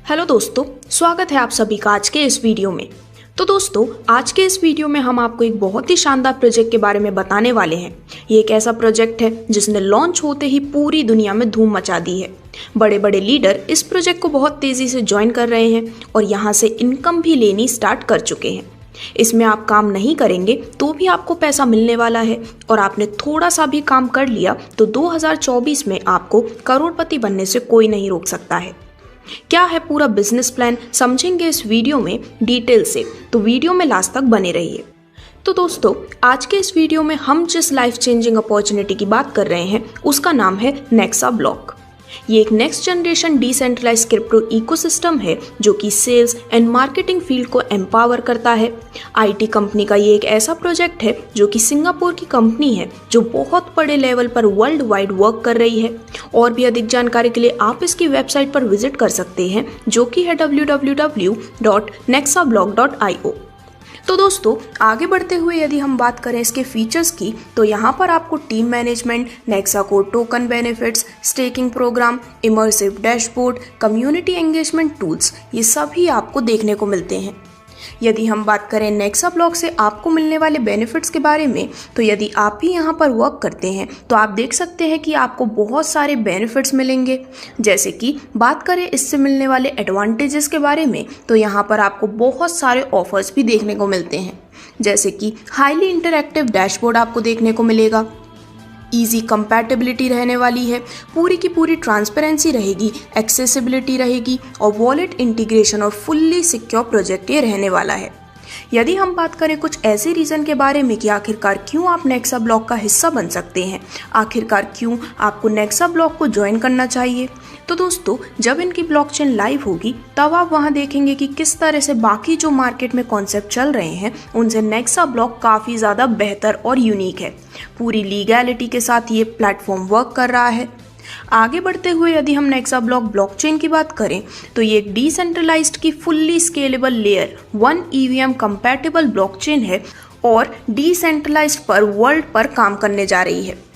Hello दोस्तों, स्वागत है आप सभी का आज के इस वीडियो में। तो दोस्तों, आज के इस वीडियो में हम आपको एक बहुत ही शानदार प्रोजेक्ट के बारे में बताने वाले हैं। ये एक ऐसा प्रोजेक्ट है जिसने लॉन्च होते ही पूरी दुनिया में धूम मचा दी है। बड़े बड़े लीडर इस प्रोजेक्ट को बहुत तेजी से ज्वाइन कर रहे हैं और यहाँ से इनकम भी लेनी स्टार्ट कर चुके हैं। इसमें आप काम नहीं करेंगे तो भी आपको पैसा मिलने वाला है और आपने थोड़ा सा भी काम कर लिया तो 2024 में आपको करोड़पति बनने से कोई नहीं रोक सकता है। क्या है पूरा बिजनेस प्लान समझेंगे इस वीडियो में डिटेल से, तो वीडियो में लास्ट तक बने रहिए। तो दोस्तों, आज के इस वीडियो में हम जिस लाइफ चेंजिंग अपॉर्चुनिटी की बात कर रहे हैं उसका नाम है नेक्सा ब्लॉक। ये एक next generation decentralized crypto ecosystem है जो कि सेल्स एंड मार्केटिंग फील्ड को एम्पावर करता है। आईटी कंपनी का ये एक ऐसा प्रोजेक्ट है जो कि सिंगापुर की कंपनी है जो बहुत बड़े लेवल पर वर्ल्ड वाइड वर्क कर रही है। और भी अधिक जानकारी के लिए आप इसकी वेबसाइट पर विजिट कर सकते हैं जो कि है www.nexablock.io। तो दोस्तों, आगे बढ़ते हुए यदि हम बात करें इसके फीचर्स की तो यहाँ पर आपको team management, Nexa code token benefits, staking program, immersive dashboard, community engagement tools, ये सभी आपको देखने को मिलते हैं। यदि हम बात करें नेक्सा ब्लॉक से आपको मिलने वाले बेनिफिट्स के बारे में, तो यदि आप भी यहाँ पर वर्क करते हैं तो आप देख सकते हैं कि आपको बहुत सारे बेनिफिट्स मिलेंगे। जैसे कि बात करें इससे मिलने वाले एडवांटेजेस के बारे में, तो यहाँ पर आपको बहुत सारे ऑफर्स भी देखने को मिलते हैं। जैसे कि हाईली इंटरैक्टिव डैशबोर्ड आपको देखने को मिलेगा, ईजी कंपैटिबिलिटी रहने वाली है, पूरी की पूरी ट्रांसपेरेंसी रहेगी, एक्सेसिबिलिटी रहेगी और वॉलेट इंटीग्रेशन और फुल्ली सिक्योर प्रोजेक्ट ये रहने वाला है। यदि हम बात करें कुछ ऐसे रीज़न के बारे में कि आखिरकार क्यों आप नेक्सा ब्लॉक का हिस्सा बन सकते हैं, आखिरकार क्यों आपको नेक्सा ब्लॉक को ज्वाइन करना चाहिए, तो दोस्तों, जब इनकी ब्लॉकचेन लाइव होगी तब आप वहां देखेंगे कि किस तरह से बाकी जो मार्केट में कॉन्सेप्ट चल रहे हैं उनसे नेक्सा ब्लॉक काफ़ी ज़्यादा बेहतर और यूनिक है। पूरी लीगैलिटी के साथ ये प्लेटफॉर्म वर्क कर रहा है। आगे बढ़ते हुए यदि हम नेक्सा ब्लॉक ब्लॉकचेन की बात करें तो ये एक डिसेंट्रलाइज्ड की fully scalable layer 1 EVM compatible blockchain है और डिसेंट्रलाइज्ड पर वर्ल्ड पर काम करने जा रही है।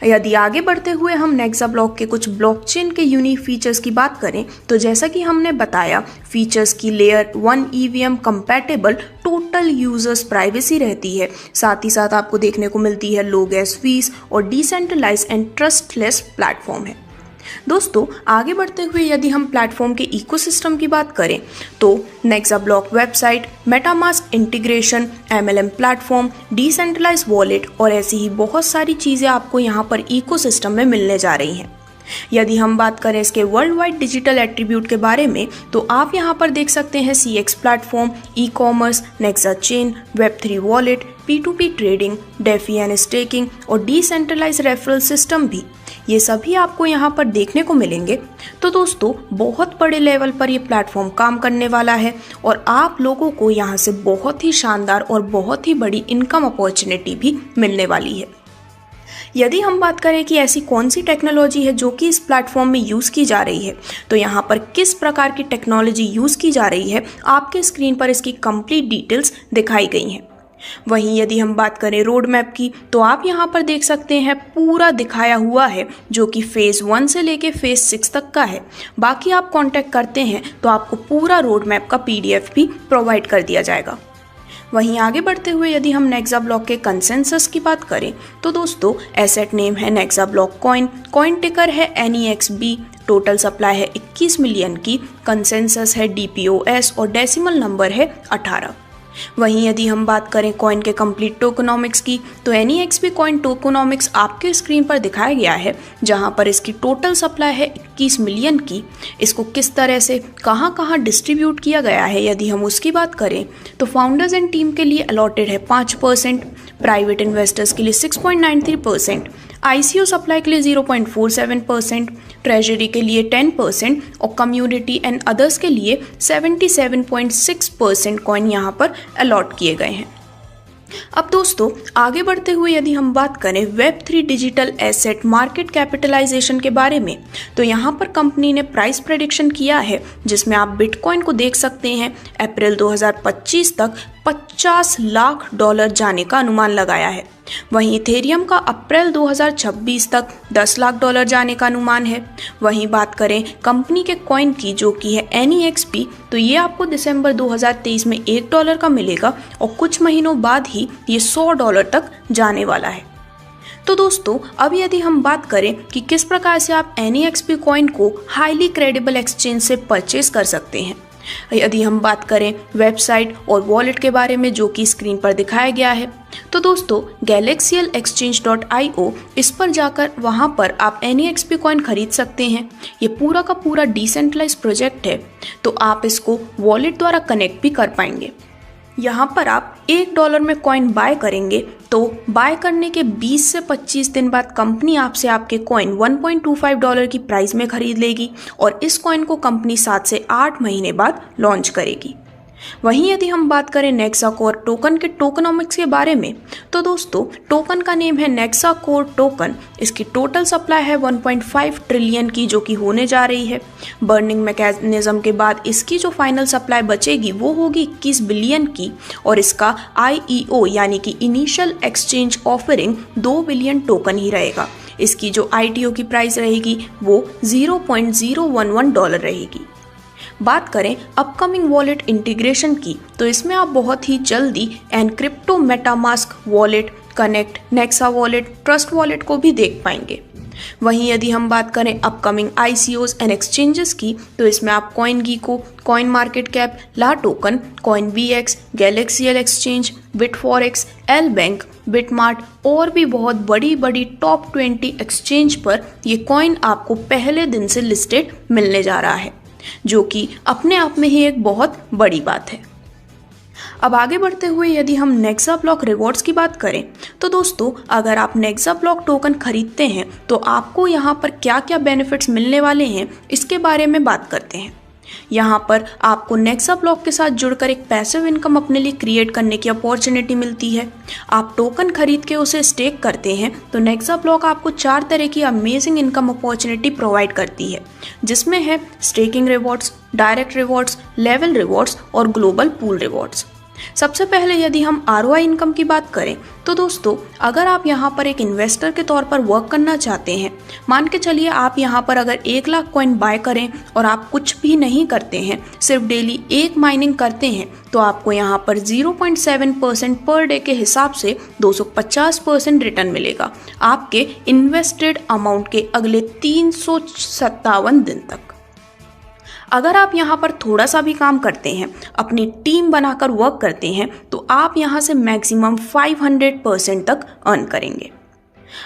यदि आगे बढ़ते हुए हम नेक्सा ब्लॉक के कुछ ब्लॉकचेन के यूनिक फीचर्स की बात करें तो जैसा कि हमने बताया, फीचर्स की layer 1 EVM compatible total users privacy रहती है। साथ ही साथ आपको देखने को मिलती है लो गैस फीस और डिसेंट्रलाइज्ड एंड ट्रस्टलेस प्लेटफॉर्म है। दोस्तों, आगे बढ़ते हुए यदि हम प्लेटफॉर्म के इकोसिस्टम की बात करें तो Nexa block website, MetaMask integration, MLM platform, decentralized wallet और ऐसी ही बहुत सारी चीज़ें आपको यहाँ पर इकोसिस्टम में मिलने जा रही हैं। यदि हम बात करें इसके वर्ल्ड वाइड डिजिटल एट्रीब्यूट के बारे में तो आप यहाँ पर देख सकते हैं CX platform, e-commerce, Nexa chain, Web3 wallet, P2P trading, DeFi and staking और डिसेंट्रलाइज्ड रेफरल सिस्टम भी, ये सभी आपको यहाँ पर देखने को मिलेंगे। तो दोस्तों, बहुत बड़े लेवल पर ये प्लेटफॉर्म काम करने वाला है और आप लोगों को यहाँ से बहुत ही शानदार और बहुत ही बड़ी इनकम अपॉर्चुनिटी भी मिलने वाली है। यदि हम बात करें कि ऐसी कौन सी टेक्नोलॉजी है जो कि इस प्लेटफॉर्म में यूज़ की जा रही है, तो यहाँ पर किस प्रकार की टेक्नोलॉजी यूज़ की जा रही है आपके स्क्रीन पर इसकी कंप्लीट डिटेल्स दिखाई गई हैं। वहीं यदि हम बात करें रोड मैप की तो आप यहाँ पर देख सकते हैं पूरा दिखाया हुआ है जो कि फेज़ 1 से लेके फेज़ 6 तक का है। बाकी आप कांटेक्ट करते हैं तो आपको पूरा रोड मैप का PDF भी प्रोवाइड कर दिया जाएगा। वहीं आगे बढ़ते हुए यदि हम नेक्सा ब्लॉक के कंसेंसस की बात करें तो दोस्तों, एसेट नेम है नेक्सा ब्लॉक कॉइन टिकर है NEXB, टोटल सप्लाई है 21 मिलियन की, कंसेंसस है DPoS और डेसिमल नंबर है 18। वहीं यदि हम बात करें कॉइन के कंप्लीट टोकनॉमिक्स की तो NEXB कॉइन टोकनॉमिक्स आपके स्क्रीन पर दिखाया गया है जहां पर इसकी टोटल सप्लाई है 21 मिलियन की। इसको किस तरह से कहां डिस्ट्रीब्यूट किया गया है यदि हम उसकी बात करें तो फाउंडर्स एंड टीम के लिए अलॉटेड है 5%, प्राइवेट इन्वेस्टर्स के लिए 6.93%, ICO सप्लाई के लिए 0.47%, ट्रेजरी के लिए 10% और कम्युनिटी एंड अदर्स के लिए 77.6% कॉइन यहाँ पर अलॉट किए गए हैं। अब दोस्तों, आगे बढ़ते हुए यदि हम बात करें Web3 digital asset market capitalisation के बारे में तो यहाँ पर कंपनी ने प्राइस प्रेडिक्शन किया है जिसमें आप बिटकॉइन को देख सकते हैं अप्रैल 2025 तक $50 लाख जाने का अनुमान लगाया है। वहीं इथेरियम का अप्रैल 2026 तक $10 लाख जाने का अनुमान है। वहीं बात करें कंपनी के कॉइन की, जो कि है NEXP, तो ये आपको दिसंबर 2023 में $1 का मिलेगा और कुछ महीनों बाद ही ये $100 तक जाने वाला है। तो दोस्तों, अब यदि हम बात करें कि किस प्रकार से आप NEXP कॉइन को हाईली क्रेडिबल एक्सचेंज से परचेज कर सकते हैं, यदि हम बात करें वेबसाइट और वॉलेट के बारे में, जो कि स्क्रीन पर दिखाया गया है, तो दोस्तों galaxialexchange.io, इस पर जाकर वहां पर आप NEXP कॉइन खरीद सकते हैं। ये पूरा का पूरा डिसेंट्रलाइज प्रोजेक्ट है, तो आप इसको वॉलेट द्वारा कनेक्ट भी कर पाएंगे। यहाँ पर आप $1 में कॉइन बाय करेंगे तो बाय करने के 20 से 25 दिन बाद कंपनी आपसे आपके कॉइन $1.25 की प्राइस में खरीद लेगी और इस कॉइन को कंपनी 7 से 8 महीने बाद लॉन्च करेगी। वहीं यदि हम बात करें नेक्सा कोर टोकन के टोकनोमिक्स के बारे में, तो दोस्तों टोकन का नेम है नेक्सा कोर टोकन। इसकी टोटल सप्लाई है 1.5 ट्रिलियन की, जो कि होने जा रही है। बर्निंग मैकेनिज्म के बाद इसकी जो फाइनल सप्लाई बचेगी वो होगी 21 बिलियन की और इसका IEO यानी कि initial exchange offering 2 billion token ही रहेगा। इसकी जो ITO की प्राइस रहेगी वो $0.011 रहेगी। बात करें अपकमिंग वॉलेट इंटीग्रेशन की, तो इसमें आप बहुत ही जल्दी Encrypto, MetaMask wallet, connect, Nexa wallet, Trust Wallet को भी देख पाएंगे। वहीं यदि हम बात करें अपकमिंग ICOs एंड एक्सचेंजेस की, तो इसमें आप CoinGecko, Coin Market Cap, La token, CoinBX, Galaxial exchange, BitForex, LBank, BitMart और भी बहुत बड़ी बड़ी टॉप 20 एक्सचेंज पर ये कॉइन आपको पहले दिन से लिस्टेड मिलने जा रहा है, जो कि अपने आप में ही एक बहुत बड़ी बात है। अब आगे बढ़ते हुए यदि हम नेक्सा ब्लॉक रिवॉर्ड्स की बात करें, तो दोस्तों अगर आप नेक्सा ब्लॉक टोकन खरीदते हैं तो आपको यहाँ पर क्या क्या बेनिफिट्स मिलने वाले हैं, इसके बारे में बात करते हैं। यहाँ पर आपको नेक्सा ब्लॉक के साथ जुड़कर एक पैसिव इनकम अपने लिए क्रिएट करने की अपॉर्चुनिटी मिलती है। आप टोकन खरीद के उसे स्टेक करते हैं तो नेक्सा ब्लॉक आपको 4 तरह की अमेजिंग इनकम अपॉर्चुनिटी प्रोवाइड करती है, जिसमें है staking rewards, direct rewards, level rewards और ग्लोबल पूल रिवॉर्ड्स। सबसे पहले यदि हम ROI इनकम की बात करें, तो दोस्तों अगर आप यहाँ पर एक इन्वेस्टर के तौर पर वर्क करना चाहते हैं, मान के चलिए आप यहाँ पर अगर 1 लाख कॉइन बाय करें और आप कुछ भी नहीं करते हैं, सिर्फ डेली 1 माइनिंग करते हैं, तो आपको यहाँ पर 0.7% पर डे के हिसाब से 250% रिटर्न मिलेगा आपके इन्वेस्टेड अमाउंट के अगले 357 दिन तक। अगर आप यहाँ पर थोड़ा सा भी काम करते हैं, अपनी टीम बनाकर वर्क करते हैं, तो आप यहाँ से मैक्सिमम 500% तक अर्न करेंगे।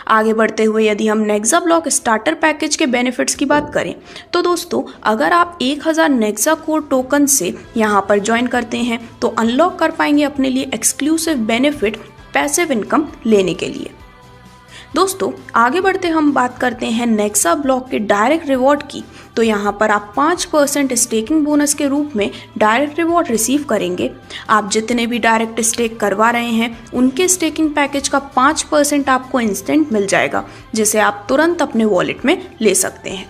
आगे बढ़ते हुए यदि हम नेक्सा ब्लॉक स्टार्टर पैकेज के बेनिफिट्स की बात करें, तो दोस्तों अगर आप 1000 नेक्सा कोर टोकन से यहाँ पर ज्वाइन करते हैं तो अनलॉक कर पाएंगे अपने लिए एक्सक्लूसिव बेनिफिट पैसिव इनकम लेने के लिए। दोस्तों आगे बढ़ते हम बात करते हैं नेक्सा ब्लॉक के डायरेक्ट रिवॉर्ड की, तो यहाँ पर आप 5% स्टेकिंग बोनस के रूप में डायरेक्ट रिवॉर्ड रिसीव करेंगे। आप जितने भी डायरेक्ट स्टेक करवा रहे हैं उनके स्टेकिंग पैकेज का 5% आपको इंस्टेंट मिल जाएगा, जिसे आप तुरंत अपने वॉलेट में ले सकते हैं।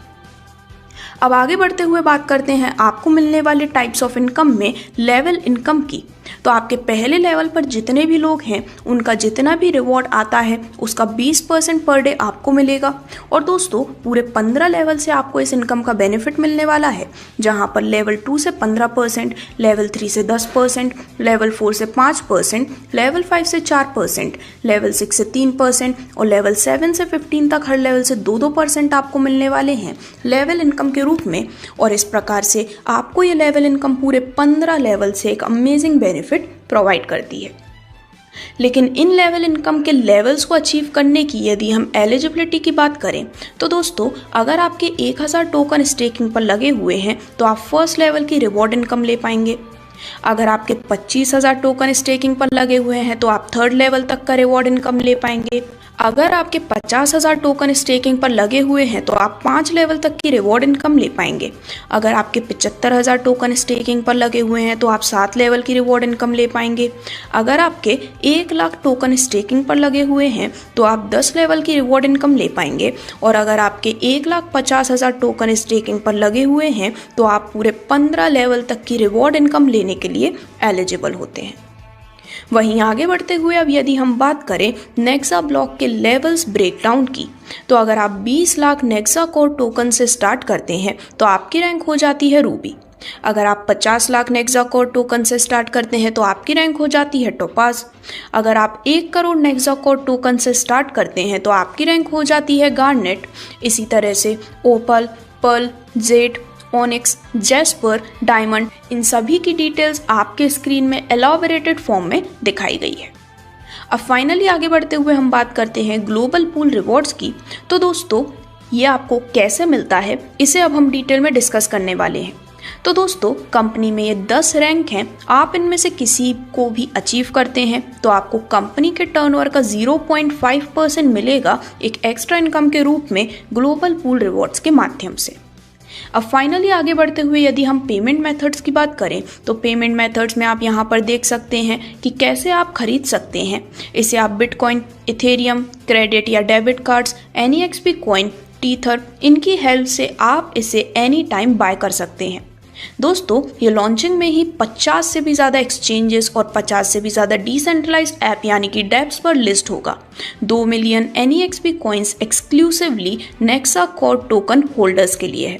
अब आगे बढ़ते हुए बात करते हैं आपको मिलने वाले टाइप्स ऑफ इनकम में लेवल इनकम की। तो आपके पहले लेवल पर जितने भी लोग हैं उनका जितना भी रिवॉर्ड आता है उसका 20% पर डे आपको मिलेगा। और दोस्तों पूरे 15 लेवल से आपको इस इनकम का बेनिफिट मिलने वाला है, जहां पर लेवल 2 से 15%, लेवल 3 से 10%, लेवल 4 से 5%, लेवल 5 से 4%, लेवल 6 से 3% और लेवल 7 से 15 तक हर लेवल से 2% आपको मिलने वाले हैं लेवल इनकम के रूप में। और इस प्रकार से आपको ये लेवल इनकम पूरे 15 लेवल से एक अमेजिंग बेनिफिट प्रोवाइड करती है। लेकिन इन लेवल इनकम के लेवल्स को अचीव करने की यदि हम एलिजिबिलिटी की बात करें, तो दोस्तों अगर आपके 1000 टोकन स्टेकिंग पर लगे हुए हैं तो आप फर्स्ट लेवल की रिवॉर्ड इनकम ले पाएंगे। अगर आपके 25,000 टोकन स्टेकिंग पर लगे हुए हैं तो आप थर्ड लेवल तक का रिवॉर्ड इनकम ले पाएंगे। अगर आपके 50,000 टोकन स्टेकिंग पर लगे हुए हैं तो आप 5 लेवल तक की रिवॉर्ड इनकम ले पाएंगे। अगर आपके 75,000 टोकन स्टेकिंग पर लगे हुए हैं तो आप 7 लेवल की रिवॉर्ड इनकम ले पाएंगे। अगर आपके 1 लाख टोकन स्टेकिंग पर लगे हुए हैं तो आप 10 लेवल की रिवॉर्ड इनकम ले पाएंगे। और अगर आपके 1,50,000 टोकन स्टेकिंग पर लगे हुए हैं तो आप पूरे 15 लेवल तक की रिवॉर्ड इनकम लेने के लिए एलिजिबल होते हैं। वहीं आगे बढ़ते हुए अब यदि हम बात करें नेक्सा ब्लॉक के लेवल्स ब्रेकडाउन की, तो अगर आप 20 लाख नेक्सा कोर टोकन से स्टार्ट करते हैं तो आपकी रैंक हो जाती है रूबी। अगर आप 50 लाख नेक्सा कोर टोकन से स्टार्ट करते हैं तो आपकी रैंक हो जाती है टोपाज। अगर आप 1 करोड़ नेक्सा कोर टोकन से स्टार्ट करते हैं तो आपकी रैंक हो जाती है गार्नेट। इसी तरह से opal, pearl, jade, onyx, jasper, diamond, इन सभी की डिटेल्स आपके स्क्रीन में एलॉबरेटेड फॉर्म में दिखाई गई है। अब फाइनली आगे बढ़ते हुए हम बात करते हैं ग्लोबल पूल रिवॉर्ड्स की। तो दोस्तों ये आपको कैसे मिलता है इसे अब हम डिटेल में डिस्कस करने वाले हैं। तो दोस्तों कंपनी में ये 10 रैंक हैं, आप इनमें से किसी को भी अचीव करते हैं तो आपको कंपनी के टर्नओवर का 0.5% मिलेगा एक एक्स्ट्रा इनकम के रूप में ग्लोबल पूल रिवॉर्ड्स के माध्यम से। अब फाइनली आगे बढ़ते हुए यदि हम पेमेंट मेथड्स की बात करें तो पेमेंट मेथड्स में आप यहाँ पर देख सकते हैं कि कैसे आप खरीद सकते हैं। इसे आप बिटकॉइन, इथेरियम, क्रेडिट या debit cards, NEXP coin, Tether, इनकी हेल्प से आप इसे एनी टाइम बाय कर सकते हैं। दोस्तों ये लॉन्चिंग में ही 50 से भी ज़्यादा एक्सचेंजेस और 50 से भी ज़्यादा डिसेंट्रलाइज्ड ऐप यानी कि डेप्स पर लिस्ट होगा। 2 million NEXP coins exclusively Nexa core token holders के लिए है।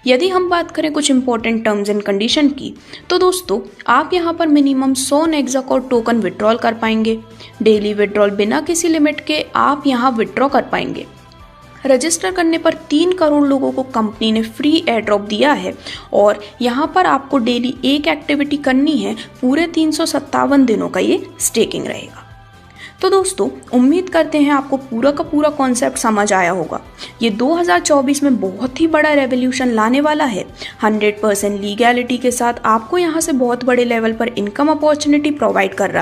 यदि हम बात करें कुछ इंपॉर्टेंट टर्म्स एंड कंडीशन की, तो दोस्तों आप यहाँ पर minimum 100 Nexa core token withdrawal कर पाएंगे। डेली विड्रॉल बिना किसी लिमिट के आप यहाँ विड्रॉ कर पाएंगे। रजिस्टर करने पर 3 करोड़ लोगों को कंपनी ने फ्री एयर ड्रॉप दिया है और यहाँ पर आपको डेली एक एक्टिविटी करनी है। पूरे 357 दिनों का ये स्टेकिंग रहेगा। तो दोस्तों उम्मीद करते हैं आपको पूरा का पूरा कॉन्सेप्ट समझ आया होगा। ये 2024 में बहुत ही बड़ा रेवोल्यूशन लाने वाला है। 100% लीगैलिटी के साथ आपको यहाँ से बहुत बड़े लेवल पर इनकम अपॉर्चुनिटी प्रोवाइड कर रहा है।